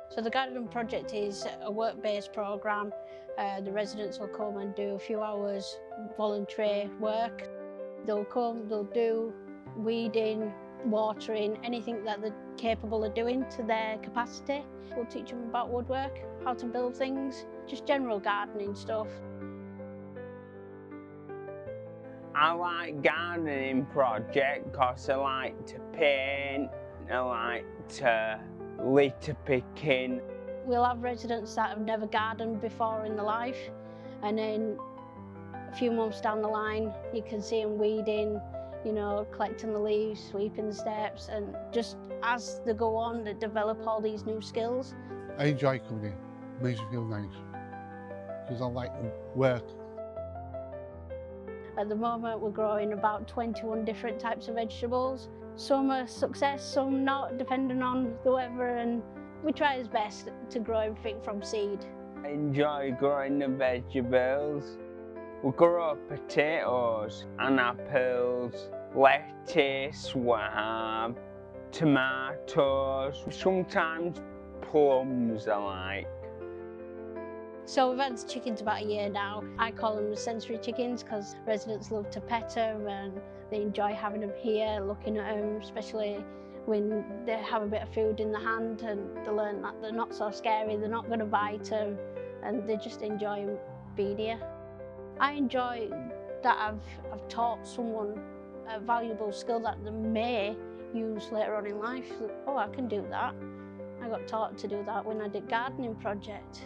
So the gardening project is a work-based programme. The residents will come and do a few hours voluntary work. They'll come, they'll do weeding, watering, anything that they're capable of doing to their capacity. We'll teach them about woodwork, how to build things, just general gardening stuff. I like gardening project because I like to paint, I like to litter picking. We'll have residents that have never gardened before in their life, and then a few months down the line you can see them weeding, you know, collecting the leaves, sweeping the steps, and just as they go on they develop all these new skills. I enjoy coming in, it makes me feel nice, because I like the work. At the moment we're growing about 21 different types of vegetables. Some are success, some not, depending on the weather, and we try as best to grow everything from seed. I enjoy growing the vegetables. We grow potatoes and apples, lettuce, we have tomatoes, sometimes plums I like. So we've had chickens about a year now. I call them the sensory chickens because residents love to pet them and they enjoy having them here, looking at them, especially when they have a bit of food in the hand and they learn that they're not so scary, they're not going to bite them, and they just enjoy being here. I enjoy that I've taught someone a valuable skill that they may use later on in life. Oh, I can do that. I got taught to do that when I did gardening project.